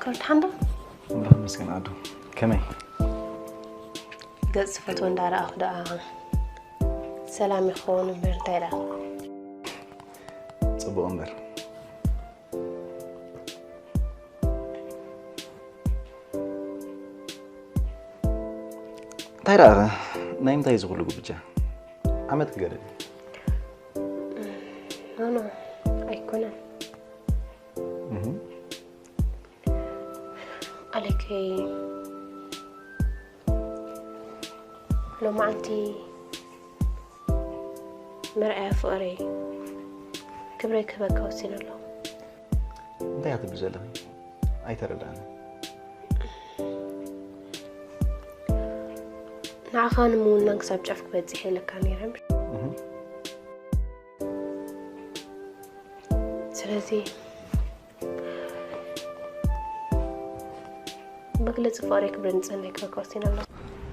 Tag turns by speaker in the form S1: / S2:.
S1: كنت حندا؟
S2: الله مسكين عدو كمي
S1: قص فتون دار أخدا سلام يخون برتيلا
S2: صبو أمبر تايرا نايم تايز غلو بجا عمد قرد
S1: أنا أيكونا عليك لو ما عندي مرأة فقري كبري كبك وسين الله
S2: انت يا تبزلها أي ترى الآن
S1: نعخان مون نقصب جفك بتزحي لك كان يرمش سلازي بقلت فقري كبري نتسنى كبك وسين الله